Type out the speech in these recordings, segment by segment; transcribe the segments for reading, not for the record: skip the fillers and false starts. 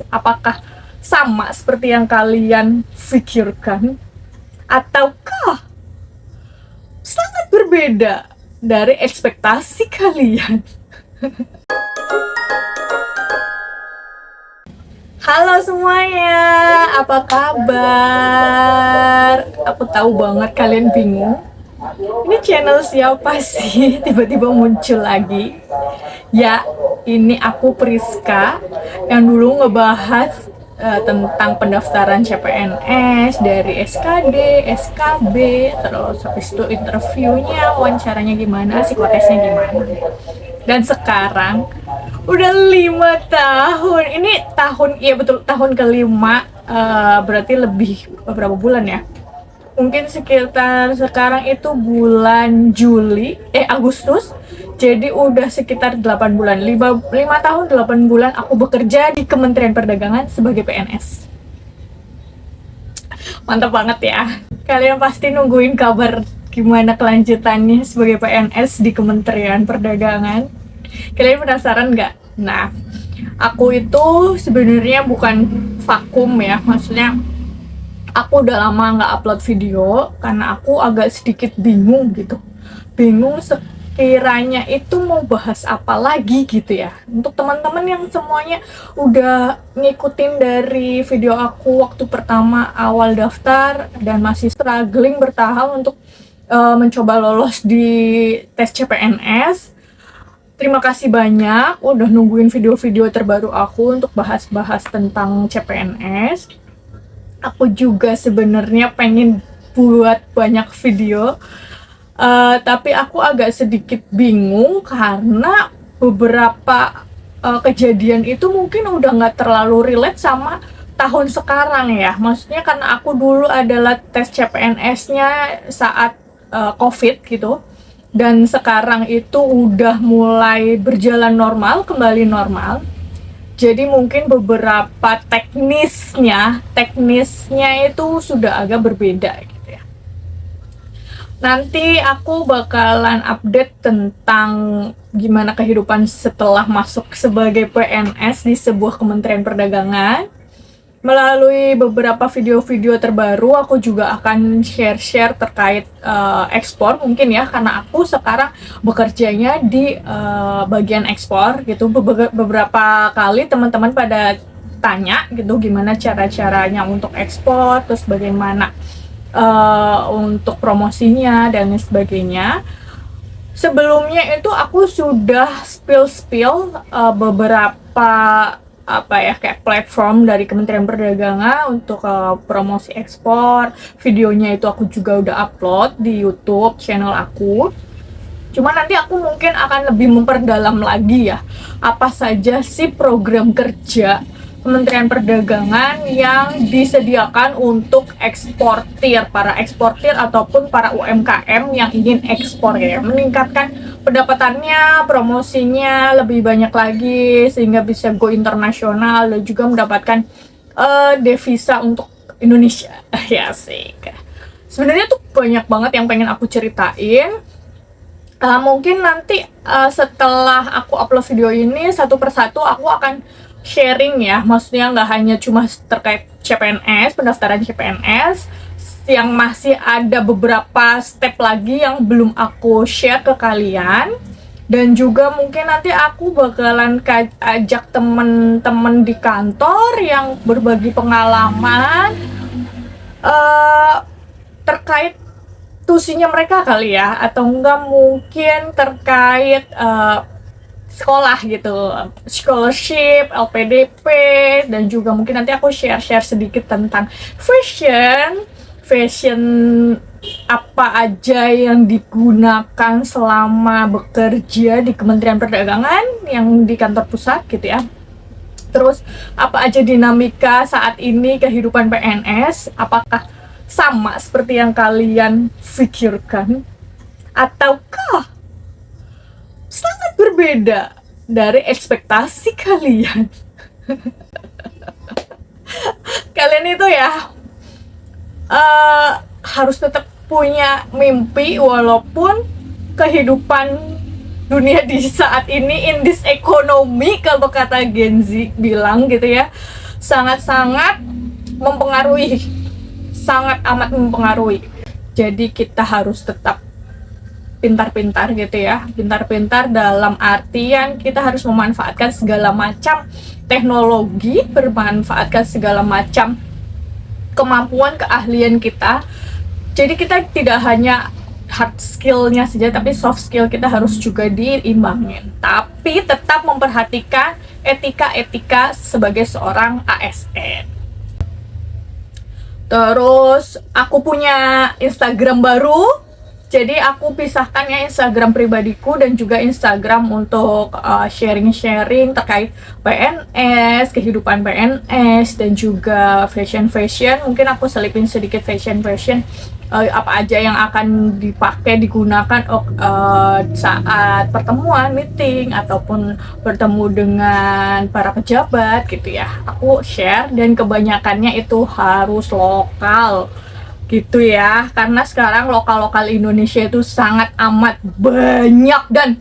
Apakah sama seperti yang kalian pikirkan? Ataukah sangat berbeda dari ekspektasi kalian? Halo semuanya, apa kabar? Aku tahu banget kalian bingung. Ini channel siapa sih tiba-tiba muncul lagi? Ya, ini aku Priska yang dulu ngebahas tentang pendaftaran CPNS dari SKD, SKB, terus habis itu interviewnya, wawancaranya gimana, psikotesnya gimana. Dan sekarang udah 5 tahun. Ini tahun, iya betul, tahun kelima. Berarti lebih beberapa bulan ya. Mungkin sekitar sekarang itu bulan Agustus. Jadi udah sekitar 8 bulan. 5 tahun 8 bulan aku bekerja di Kementerian Perdagangan sebagai PNS. Mantap banget ya. Kalian pasti nungguin kabar gimana kelanjutannya sebagai PNS di Kementerian Perdagangan. Kalian penasaran nggak? Nah, aku itu sebenarnya bukan vakum ya. Maksudnya aku udah lama nggak upload video karena aku agak sedikit bingung gitu. Bingung sekiranya itu mau bahas apa lagi gitu ya. Untuk teman-teman yang semuanya udah ngikutin dari video aku waktu pertama awal daftar dan masih struggling bertahan untuk mencoba lolos di tes CPNS. Terima kasih banyak udah nungguin video-video terbaru aku untuk bahas-bahas tentang CPNS. Aku juga sebenarnya pengen buat banyak video, tapi aku agak sedikit bingung karena beberapa kejadian itu mungkin udah nggak terlalu relate sama tahun sekarang ya. Maksudnya karena aku dulu adalah tes CPNS-nya saat COVID gitu. Dan sekarang itu udah mulai berjalan normal, kembali normal. Jadi mungkin beberapa teknisnya itu sudah agak berbeda gitu ya. Nanti aku bakalan update tentang gimana kehidupan setelah masuk sebagai PNS di sebuah Kementerian Perdagangan. Melalui beberapa video-video terbaru, aku juga akan share-share terkait ekspor mungkin ya, karena aku sekarang bekerjanya di bagian ekspor gitu. Beberapa kali teman-teman pada tanya gitu gimana cara-caranya untuk ekspor, terus bagaimana untuk promosinya dan sebagainya. Sebelumnya itu aku sudah spill beberapa kayak platform dari Kementerian Perdagangan untuk promosi ekspor. Videonya itu aku juga udah upload di YouTube channel aku. Cuma nanti aku mungkin akan lebih memperdalam lagi ya, apa saja sih program kerja Kementerian Perdagangan yang disediakan untuk para eksportir ataupun para UMKM yang ingin ekspor ya, meningkatkan pendapatannya, promosinya lebih banyak lagi sehingga bisa go internasional dan juga mendapatkan devisa untuk Indonesia. Ya sih. Sebenarnya tuh banyak banget yang pengen aku ceritain. Mungkin nanti setelah aku upload video ini satu persatu aku akan sharing ya, maksudnya nggak hanya cuma terkait CPNS, pendaftaran CPNS, yang masih ada beberapa step lagi yang belum aku share ke kalian. Dan juga mungkin nanti aku bakalan ajak temen-temen di kantor yang berbagi pengalaman terkait tusinya mereka kali ya, atau enggak mungkin terkait sekolah gitu, scholarship, LPDP, dan juga mungkin nanti aku share sedikit tentang fashion apa aja yang digunakan selama bekerja di Kementerian Perdagangan yang di kantor pusat gitu ya. Terus apa aja dinamika saat ini kehidupan PNS, apakah sama seperti yang kalian pikirkan ataukah sangat berbeda dari ekspektasi kalian? Kalian itu ya harus tetap punya mimpi walaupun kehidupan dunia di saat ini, in this economy kalau kata Gen Z bilang gitu ya, sangat-sangat mempengaruhi, sangat amat mempengaruhi. Jadi kita harus tetap pintar-pintar gitu ya, pintar-pintar dalam artian kita harus memanfaatkan segala macam teknologi, bermanfaatkan segala macam kemampuan, keahlian kita. Jadi kita tidak hanya hard skill-nya saja, tapi soft skill kita harus juga diimbangin. Tapi tetap memperhatikan etika-etika sebagai seorang ASN. Terus aku punya Instagram baru. Jadi aku pisahkan ya Instagram pribadiku dan juga Instagram untuk sharing-sharing terkait PNS, kehidupan PNS, dan juga fashion. Mungkin aku selipin sedikit fashion, apa aja yang akan dipakai, digunakan saat pertemuan, meeting, ataupun bertemu dengan para pejabat gitu ya. Aku share dan kebanyakannya itu harus lokal gitu ya, karena sekarang lokal Indonesia itu sangat amat banyak dan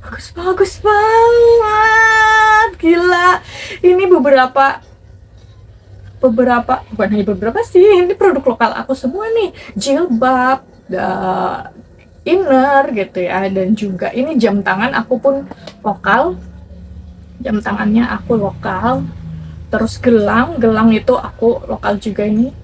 bagus banget, gila. Ini beberapa bukan hanya beberapa sih, ini produk lokal aku semua nih, jilbab, inner gitu ya, dan juga ini jam tangan aku pun lokal, jam tangannya aku lokal. Terus gelang itu aku lokal juga ini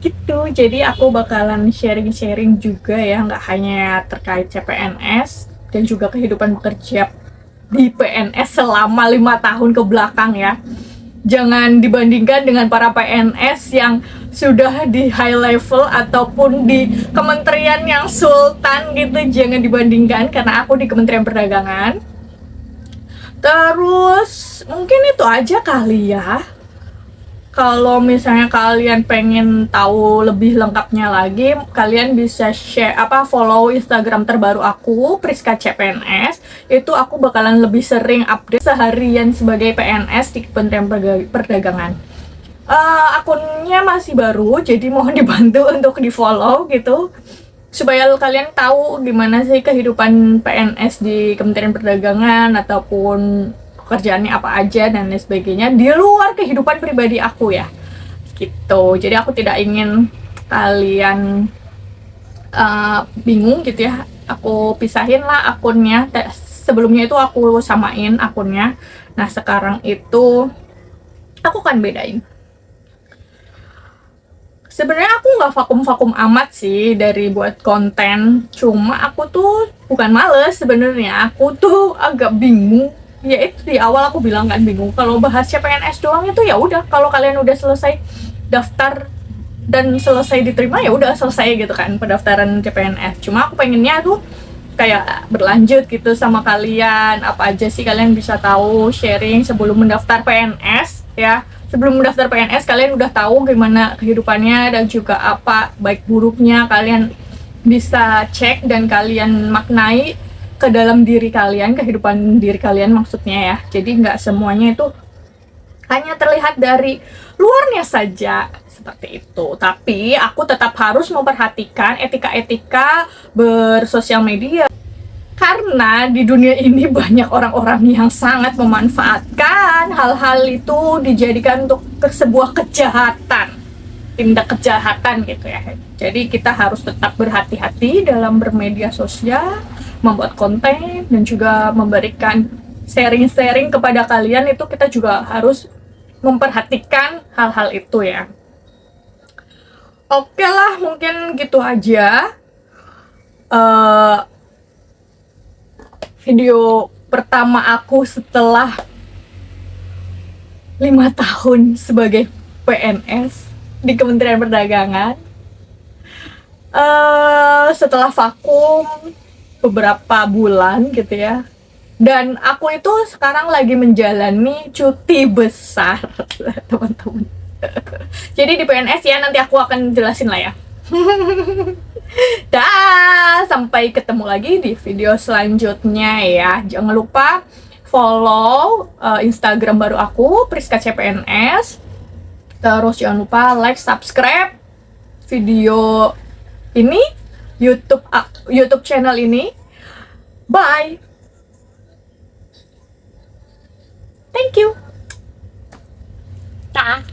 gitu. Jadi aku bakalan sharing juga ya, nggak hanya terkait CPNS dan juga kehidupan bekerja di PNS selama 5 tahun ke belakang ya. Jangan dibandingkan dengan para PNS yang sudah di high level ataupun di kementerian yang sultan gitu, jangan dibandingkan karena aku di Kementerian Perdagangan. Terus mungkin itu aja kali ya. Kalau misalnya kalian pengen tahu lebih lengkapnya lagi, kalian bisa follow Instagram terbaru aku, Priska CPNS. Itu aku bakalan lebih sering update seharian sebagai PNS di Kementerian Perdagangan. Akunnya masih baru, jadi mohon dibantu untuk di follow gitu, supaya kalian tahu gimana sih kehidupan PNS di Kementerian Perdagangan ataupun pekerjaannya apa aja dan lain sebagainya di luar kehidupan pribadi aku ya gitu. Jadi aku tidak ingin kalian bingung gitu ya. Aku pisahin lah akunnya. Sebelumnya itu aku samain akunnya. Nah sekarang itu aku kan bedain. Sebenarnya aku nggak vakum amat sih dari buat konten, cuma aku tuh bukan males sebenarnya, aku tuh agak bingung. Ya itu di awal aku bilang kan bingung kalau bahas CPNS doang. Itu ya udah, kalau kalian udah selesai daftar dan selesai diterima ya udah selesai gitu kan pendaftaran CPNS. Cuma aku pengennya tuh kayak berlanjut gitu sama kalian, apa aja sih kalian bisa tahu, sharing sebelum mendaftar PNS ya. Sebelum mendaftar PNS kalian udah tahu gimana kehidupannya dan juga apa baik buruknya, kalian bisa cek dan kalian maknai ke dalam diri kalian, kehidupan diri kalian maksudnya ya. Jadi nggak semuanya itu hanya terlihat dari luarnya saja seperti itu. Tapi aku tetap harus memperhatikan etika-etika bersosial media. Karena di dunia ini banyak orang-orang yang sangat memanfaatkan hal-hal itu dijadikan untuk sebuah kejahatan, tindak kejahatan gitu ya. Jadi kita harus tetap berhati-hati dalam bermedia sosial, membuat konten, dan juga memberikan sharing kepada kalian. Itu kita juga harus memperhatikan hal-hal itu ya. Oke lah, mungkin gitu aja video pertama aku setelah 5 tahun sebagai PNS di Kementerian Perdagangan. Setelah vakum beberapa bulan gitu ya, dan aku itu sekarang lagi menjalani cuti besar teman-teman. Jadi di PNS ya, nanti aku akan jelasin lah ya. Dah, sampai ketemu lagi di video selanjutnya ya. Jangan lupa follow Instagram baru aku, Priska CPNS. Terus jangan lupa like, subscribe video ini, YouTube channel ini. Bye. Thank you. Dadah.